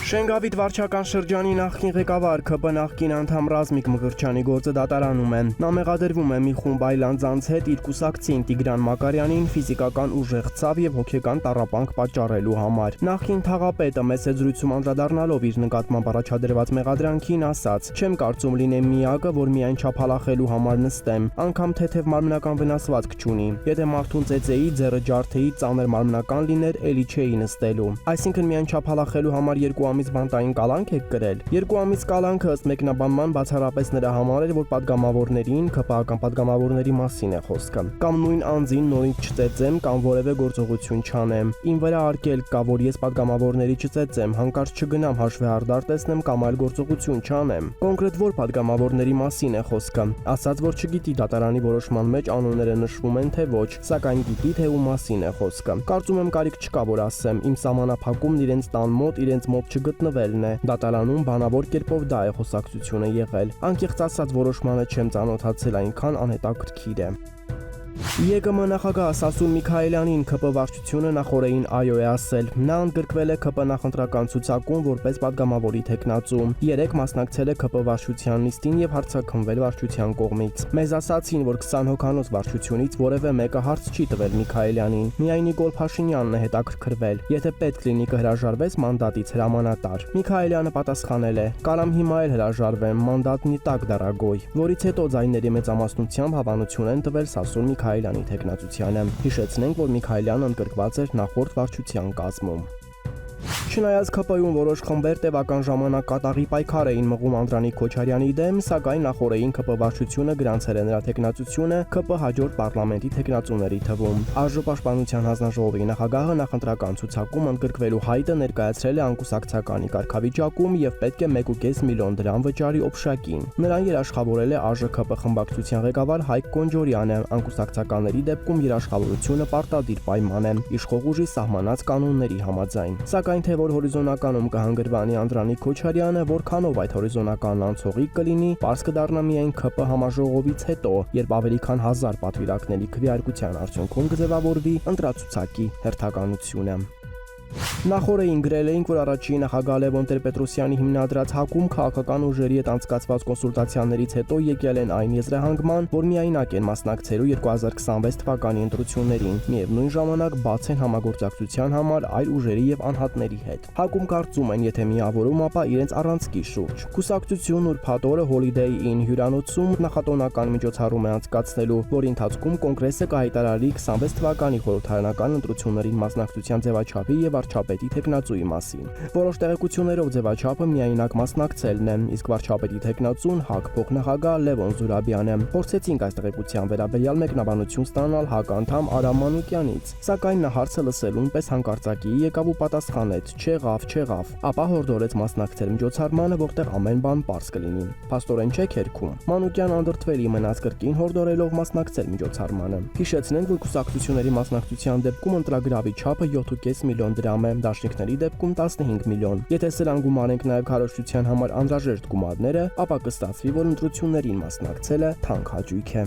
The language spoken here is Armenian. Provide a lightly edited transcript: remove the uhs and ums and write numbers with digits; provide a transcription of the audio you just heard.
Շենգավիթ վարչական շրջանի նախկին ղեկավար ՔՊ նախկին անդամ Ռազմիկ Մկրտչյանի գործը դատարանում է։ Նա մեղադրվում է մի խումբ այլ անձանց հետ իր կուսակցին Տիգրան Մակարյանին ֆիզիկական ուժեղ ցավ եւ հոգեկան տառապանք պատճառելու համար։ Նախկին թաղապետը մեծ զրույցում անդրադառնալով իր նկատմամբ առաջադրված մեղադրանքին ասաց. «Չեմ կարծում լինեմ միակը, որ միայն չափալախելու համար նստեմ, անգամ թեթև մարմնական վնասվածք չունի։ Եթե մարդուն ծեծեի, ձեռը ջարդեի, ծանր մարմնական լիներ, էլի չէի նստելու։ Այսինքն միայն չափալախելու համար 2 ամիս բանտային կալանք եք կրել»։ 2 ամիս կալանքը ըստ մեկնաբանման բացառապես նրա համար էր, որ պատգամավորներին, ՔՊ-ական պատգամավորների մասին է խոսքը։ Կամ նույն անձին նորից չծեծեմ կամ որևէ գործողություն չանեմ։ Իմ վրա արգելք կա, որ ես պատգամավորների չծեծեմ, հանկարծ չգնամ հաշվեհարդար տեսնեմ կամ այլ գործողություն չանեմ։ Կոնկրետ որ պատգամավորների մասին է խոսքը։ Ասաց, որ չգիտի դատարանի որոշման մեջ անունները նշվում են թե ոչ, սակայն գիտի թե ում մասին է խոսքը։ Կարծում եմ կարիք չկա, որ ասեմ, իմ սահմանափակումն իրենց տան մոտ, իրենց մոտ չգտնվելն է։ Դատարանում բանավոր կերպով դա է խոսակցությունը եղել։ Անկեղծ ասած որոշմանը չեմ ծանոթացել, այնքան անհետաքրքիր է։ ԵԿՄ նախագահ Սասուն Միքայելյանին ՔՊ վարչությունը նախորդին այո է ասել։ Նա ընդգրկվել է ՔՊ նախընտրական ցուցակում որպես պատգամավորի թեկնածու։ 3 մասնակցել է ՔՊ վարչության նիստին եւ հարցաքննվել վարչության կողմից։ Մեզ ասացին, որ 20 հոգանոց վարչությունից որևէ մեկը հարց չի տվել Միքայելյանին։ Միայն Նիկոլ Փաշինյանն է հետաքրքրվել։ Եթե պետք լինի կհրաժարվես մանդատից հրամանատար։ Միքայելյանը պատասխանել է. «Կարամ հիմա էլ հրաժարվեմ, մանդատն ի տակ դարագոյ», որից հետո ձայների մեծամասնությամբ հավանություն են տվել Սասուն Միքայելյանի թեկնածությանը։ Հիշեցնենք, որ Միքայելյանը ընդգրկված էր նախորդ վարչության կազմում։ Չնայած ՔՊ-ում որոշ խմբեր տևական ժամանակ կատաղի պայքար էին մղում Անդրանիկ Քոչարյանի դեմ, սակայն նախորդին ՔՊ վարչությունը գրանցել է նրա թեկնածությունը ՔՊ հաջորդ պարլամենտի թեկնածուների թվում։ ԱԺ պաշտպանության հանձնաժողովի նախագահը նախընտրական ցուցակում ընդգրկվելու հայտը ներկայացրել է անկուսակցականի կարգավիճակում եւ պետք է 1.5 միլիոն դրամ վճարի Օբշակին։ Նրան երաշխավորել է ԱԺ-ՔՊ խմբակցության ղեկավար Հայկ Կոնջորյանը։ Անկուսակցականների դեպքում երաշխավորությունը պարտադիր պայման է իշխող ուժի սահմանած կանոնների համաձայն։ Սակայն թե որ հորիզոնականում կհանգրվանի Անդրանիկ Քոչարյանը, որքանով այդ հորիզոնականն անցողիկ կլինի, պարզ կդառնա միայն ՔՊ համաժողովից հետո, երբ ավելի քան 1000 պատվիրակների քվեարկության արդյունքում կձևավորվի ընտրացուցակի հերթականությունը։ Նախորդին գրել էինք, որ առաջին նախագահ Լևոն Տեր-Պետրոսյանի հիմնադրած ՀԱԿ-ում քաղաքական ուժերի հետ անցկացված կոնսուլտացիաներից հետո եկել են այն եզրահանգման, որ միայնակ են մասնակցելու 2026 թվականի ընտրություններին, միևնույն ժամանակ բաց են համագործակցության համար այլ ուժերի եւ անհատների հետ։ ՀԱԿ-ում կարծում են, եթե միավորում, ապա իրենց առանցքի շուրջ։ Կուսակցությունն ուրբաթ օրը Holiday Inn հյուրանոցում նախատոնական միջոցառում է անցկացնելու, որի ընթացքում կոնգրեսը կհայտարարի 26 թվականի խորհրդարանական ընտրություններին մասնակցության ձևաչափի եւ վարչապետի թեկնածուի մասին։ Որոշ տեղեկություններով ձևաչափը միայնակ մասնակցելն է, իսկ վարչապետի թեկնածուն ՀԱԿ փոխնախագահ Լևոն Զուրաբյանն է։ Փորձեցինք այս տեղեկության վերաբերյալ մեկնաբանություն ստանալ ՀԱԿ անդամ Արամ Մանուկյանից, սակայն նա հարցը լսելուն պես հանկարծակի եկավ ու պատասխանեց. չեղավ, ապա հորդորեց մասնակցել միջոցառմանը, որտեղ ամեն բան պարզ կլինի։ Փաստորեն չէ քերքում։ Մանուկյան անդրդվելի մնաց կրկին հորդորելով մասնակցել միջոցառմանը։ Հիշեցնենք, որ կուսակցությունների մասնակցության դեպքում ընտրագրավի չափը 7.5 միլիոն դրամ է, դաշնիկների դեպքում 15 միլիոն։ Եթե սրան գումարենք նաև քարոզչության համար անհրաժեշտ գումարները, ապա կստացվի, որ ընտրություններին մասնակցելը թանկ հաճույք է։